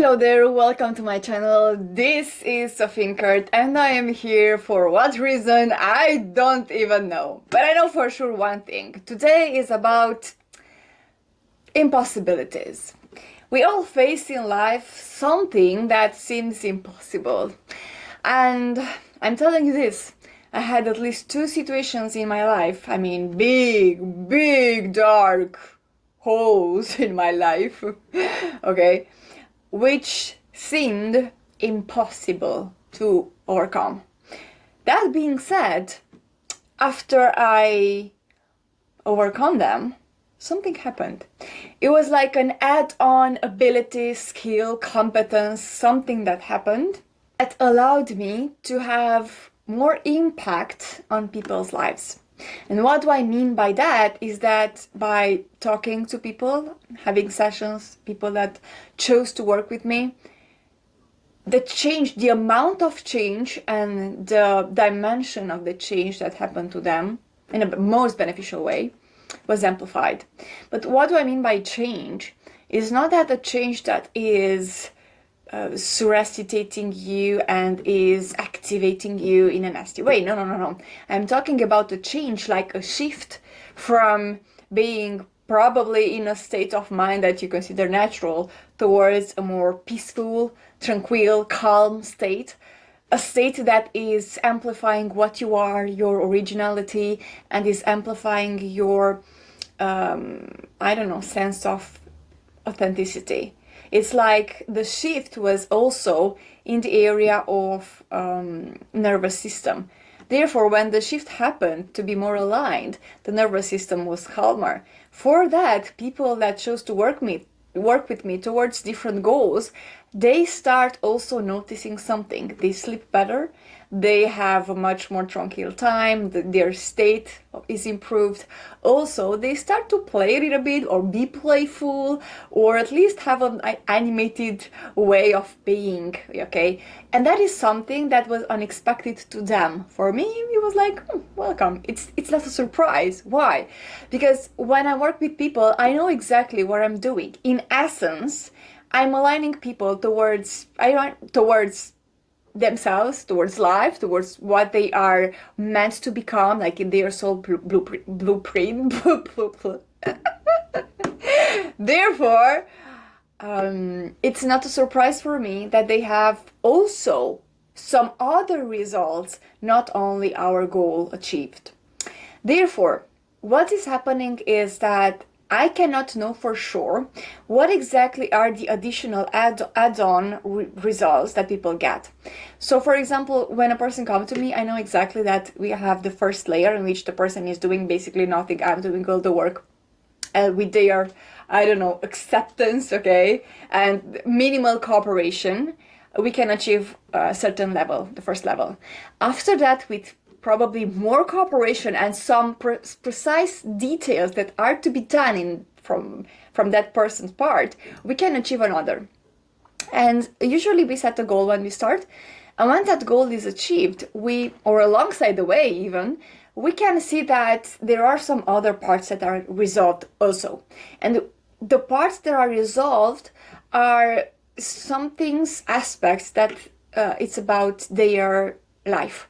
Hello there, welcome to my channel. This is Sophine.Kurt and I am here for what reason I don't even know. But I know for sure one thing. Today is about impossibilities. We all face in life something that seems impossible. And I'm telling you this, I had at least two situations in my life. I mean, big, dark holes in my life. Okay, which seemed impossible to overcome. That being said, after I overcome them, something happened. It was like an add-on ability, skill, competence, something that happened that allowed me to have more impact on people's lives. And what do I mean by that is that by talking to people, having sessions, people that chose to work with me, the change, the amount of change and the dimension of the change that happened to them in a most beneficial way was amplified. But what do I mean by change? Is not that a change that is resuscitating you and is activating you in a nasty way. No. I'm talking about a change, like a shift from being probably in a state of mind that you consider natural towards a more peaceful, tranquil, calm state. A state that is amplifying what you are, your originality, and is amplifying your, sense of authenticity. It's like the shift was also in the area of nervous system. Therefore, when the shift happened to be more aligned, the nervous system was calmer. For that, people that chose to work with me towards different goals, they start also noticing something. They sleep better, they have a much more tranquil time, their state is improved. Also, they start to play a little bit or be playful or at least have an animated way of being, okay? And that is something that was unexpected to them. For me, it was like, welcome. It's not a surprise. Why? Because when I work with people, I know exactly what I'm doing. In essence, I'm aligning people towards themselves, towards life, towards what they are meant to become, like in their soul blueprint. Therefore, it's not a surprise for me that they have also some other results, not only our goal achieved. Therefore, what is happening is that I cannot know for sure what exactly are the additional add-on results that people get. So for example, when a person comes to me, I know exactly that we have the first layer in which the person is doing basically nothing. I'm doing all the work with their, acceptance, okay, and minimal cooperation, we can achieve a certain level, the first level. After that, with probably more cooperation and some precise details that are to be done from that person's part, we can achieve another. And usually we set a goal when we start, and when that goal is achieved, or alongside the way even, we can see that there are some other parts that are resolved also. And the parts that are resolved are some things, aspects that it's about their life.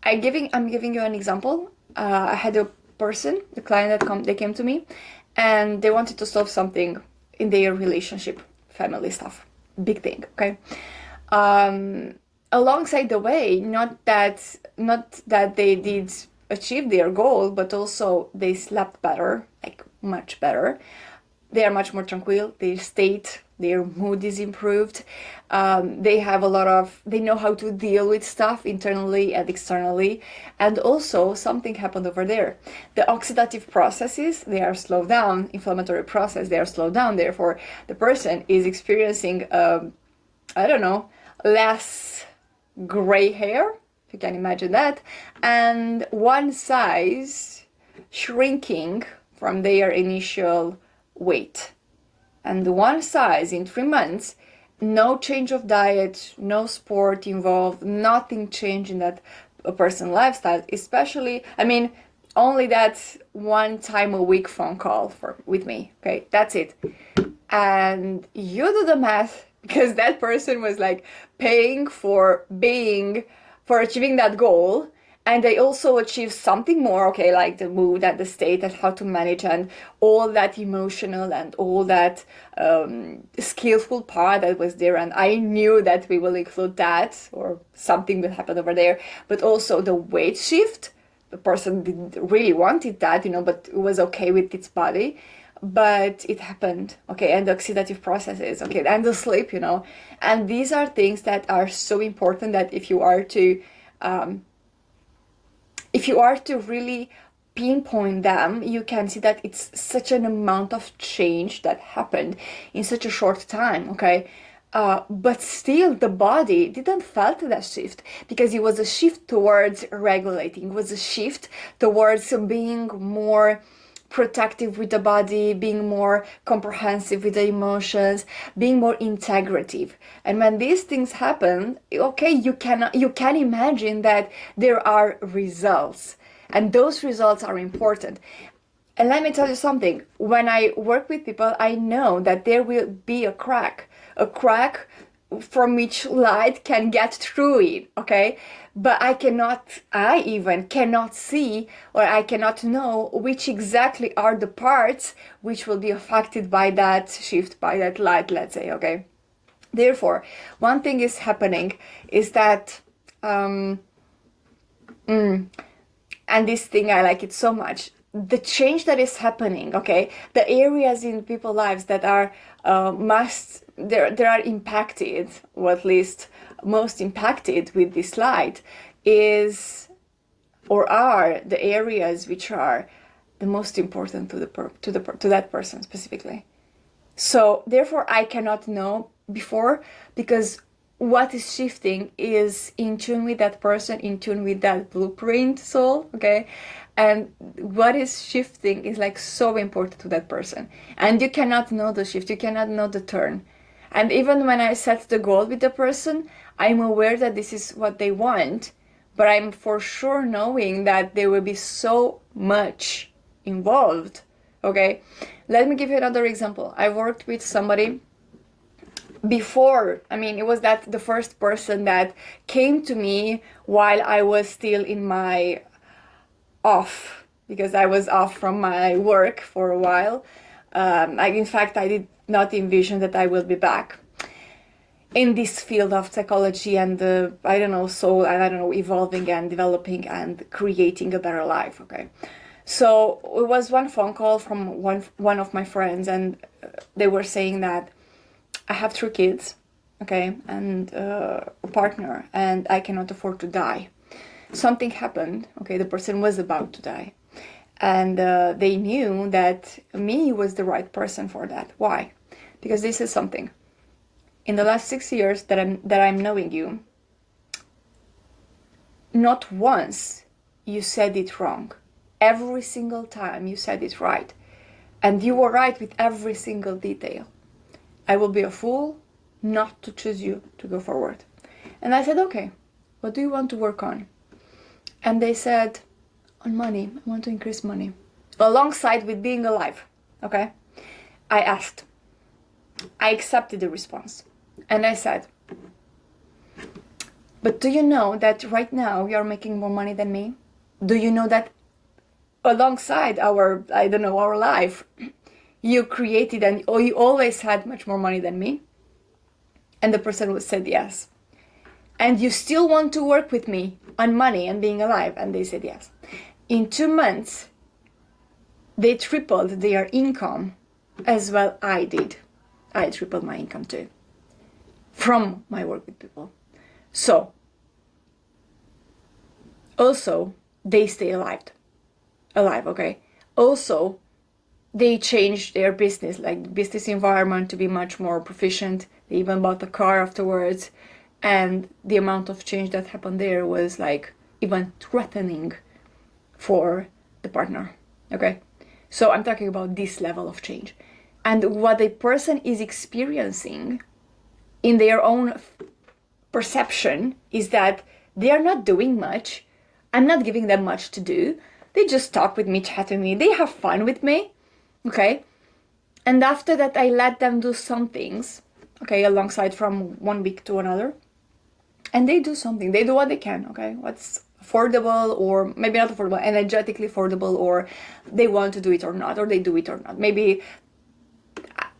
I'm giving you an example. I had a person, the client they came to me, and they wanted to solve something in their relationship, family stuff, big thing, okay. Alongside the way, not that they did achieve their goal, but also they slept better, like much better. They are much more tranquil. Their mood is improved. They know how to deal with stuff internally and externally. And also something happened over there. The oxidative processes, they are slowed down. Inflammatory process, they are slowed down. Therefore, the person is experiencing, less gray hair, if you can imagine that, and one size shrinking from their initial weight. And one size in 3 months, no change of diet, no sport involved, nothing changed in that person's lifestyle, especially, only that one time a week phone call with me, okay, that's it. And you do the math, because that person was like paying for achieving that goal, and they also achieved something more, okay, like the mood and the state and how to manage and all that emotional and all that skillful part that was there. And I knew that we will include that, or something will happen over there, but also the weight shift. The person didn't really wanted that, but it was okay with its body. But it happened, okay, and the oxidative processes, okay, and the sleep, and these are things that are so important that if you are to really pinpoint them, you can see that it's such an amount of change that happened in such a short time, okay? But still, the body didn't felt that shift, because it was a shift towards regulating. It was a shift towards being more protective with the body, being more comprehensive with the emotions, being more integrative. And when these things happen, okay, you can imagine that there are results, and those results are important. And let me tell you something, when I work with people, I know that there will be a crack from which light can get through it, okay? But I even cannot see, or I cannot know which exactly are the parts which will be affected by that shift, by that light, let's say, okay? Therefore, one thing is happening is that, and this thing, I like it so much, the change that is happening, okay, the areas in people's lives that are are impacted, or at least most impacted with this light, are the areas which are the most important to that person specifically. So therefore, I cannot know before, because what is shifting is in tune with that person, in tune with that blueprint soul, okay? And what is shifting is like so important to that person. And you cannot know the shift, you cannot know the turn. And even when I set the goal with the person, I'm aware that this is what they want, but I'm for sure knowing that there will be so much involved, okay? Let me give you another example. I worked with somebody before, it was that the first person that came to me while I was still in my off, because I was off from my work for a while. In fact, I did not envision that I will be back in this field of psychology and soul, and evolving and developing and creating a better life, okay? So it was one phone call from one of my friends, and they were saying that I have 3 kids, okay, and a partner, and I cannot afford to die. Something happened, okay, the person was about to die, and they knew that me was the right person for that. Why? Because this is something. In the last 6 years that I'm knowing you, not once you said it wrong. Every single time you said it right, and you were right with every single detail. I will be a fool not to choose you to go forward. And I said, okay, what do you want to work on? And they said, on money. I want to increase money. Alongside with being alive, okay? I asked. I accepted the response. And I said, but do you know that right now you are making more money than me? Do you know that alongside our life, you created you always had much more money than me? And the person said yes. And you still want to work with me on money and being alive? And they said yes. In 2 months, they tripled their income, as well I did. I tripled my income too, from my work with people. So, also, they stay alive, okay? Also, they changed their business, like business environment, to be much more proficient. They even bought a car afterwards. And the amount of change that happened there was like even threatening for the partner, okay? So I'm talking about this level of change. And what a person is experiencing in their own perception is that they are not doing much. I'm not giving them much to do. They just talk with me, chat with me. They have fun with me, okay? And after that, I let them do some things. okay, alongside from 1 week to another. And they do something, they do what they can, okay? What's affordable, or maybe not affordable, energetically affordable, or they want to do it or not, or they do it or not. Maybe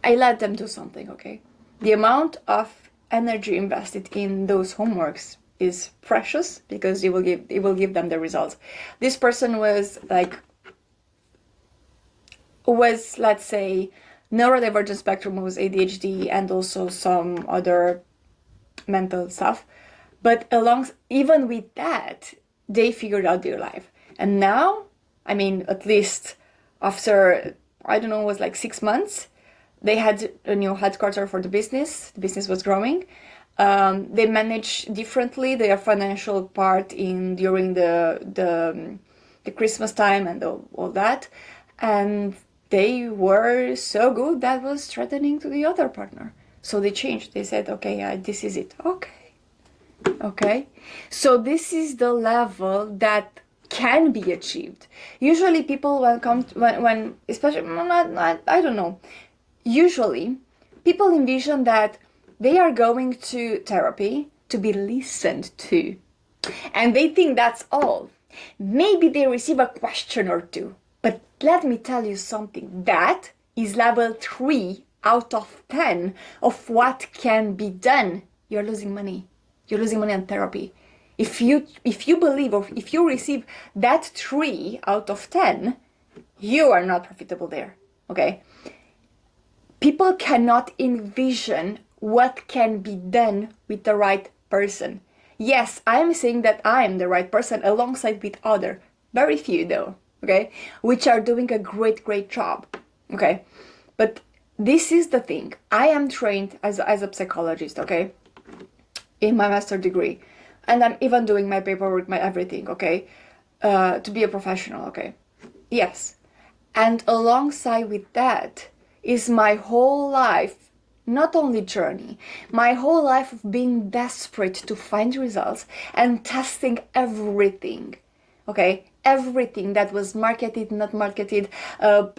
I let them do something, okay? The amount of energy invested in those homeworks is precious because it will give them the results. This person was let's say neurodivergent spectrum, was ADHD and also some other mental stuff. But even with that, they figured out their life. And now, I mean, at least after, I don't know, it was like 6 months, they had a new headquarters for the business. The business was growing. They manage differently their financial part during the Christmas time and all that. And they were so good that was threatening to the other partner. So they changed. They said, okay, this is it. Okay. So this is the level that can be achieved. Usually people when especially, I don't know. Usually people envision that they are going to therapy to be listened to. And they think that's all. Maybe they receive a question or two. But let me tell you something. That is level 3 out of 10 of what can be done. You're losing money. You're losing money on therapy. If you believe, or if you receive that 3 out of 10, you are not profitable there. Okay? People cannot envision what can be done with the right person. Yes, I'm saying that I'm the right person alongside with other, very few though, okay, which are doing a great job, okay? But this is the thing. I am trained as a psychologist, okay, in my master's degree, and I'm even doing my paperwork, my everything, okay, to be a professional, okay? Yes, and alongside with that is my whole life, not only journey, my whole life of being desperate to find results and testing everything, okay? Everything that was marketed, not marketed,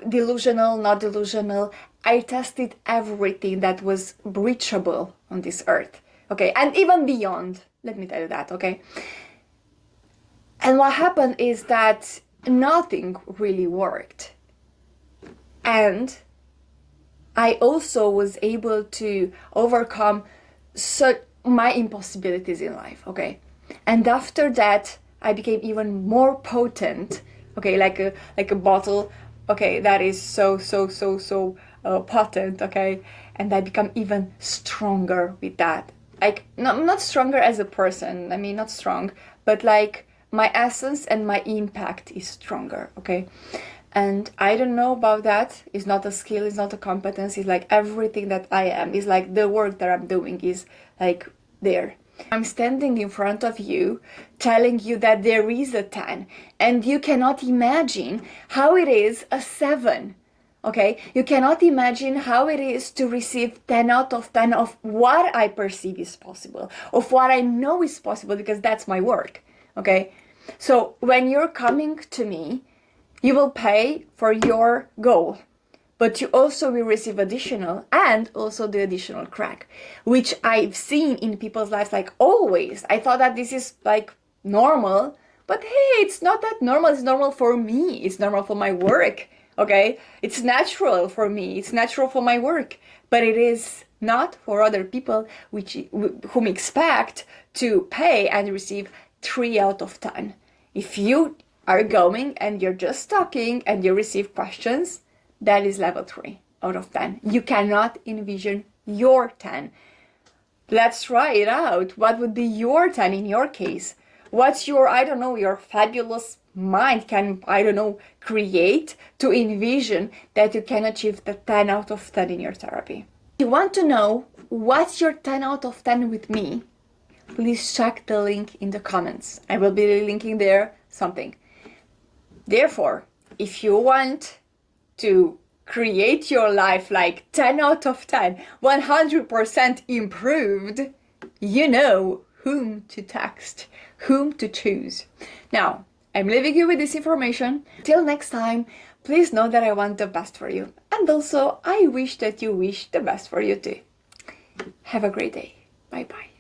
delusional, not delusional. I tested everything that was reachable on this earth, okay? And even beyond, let me tell you that, okay? And what happened is that nothing really worked. And I also was able to overcome my impossibilities in life, okay? And after that, I became even more potent, okay, like a bottle, okay, that is so potent, okay? And I become even stronger with that. Like, not stronger as a person, I mean, not strong, but like my essence and my impact is stronger, okay? And I don't know about that. It's not a skill, it's not a competence. It's like everything that I am. It's like the work that I'm doing is like there. I'm standing in front of you telling you that there is a 10 and you cannot imagine how it is a 7. Okay? You cannot imagine how it is to receive 10 out of 10 of what I perceive is possible, of what I know is possible, because that's my work. Okay? So when you're coming to me, you will pay for your goal, but you also will receive additional, and also the additional crack, which I've seen in people's lives like always. I thought that this is like normal, but hey, it's not that normal. It's normal for me. It's normal for my work, okay? It's natural for me. It's natural for my work, but it is not for other people whom expect to pay and receive 3 out of 10. If you are going and you're just talking and you receive questions, that is level 3 out of 10. You cannot envision your 10. Let's try it out. What would be your 10 in your case? What's your, I don't know, your fabulous mind can, I don't know, create to envision that you can achieve the 10 out of 10 in your therapy? If you want to know what's your 10 out of 10 with me, please check the link in the comments. I will be linking there something. Therefore, if you want to create your life like 10 out of 10, 100% improved, you know whom to text, whom to choose. Now, I'm leaving you with this information. Till next time, please know that I want the best for you. And also, I wish that you wish the best for you too. Have a great day. Bye bye.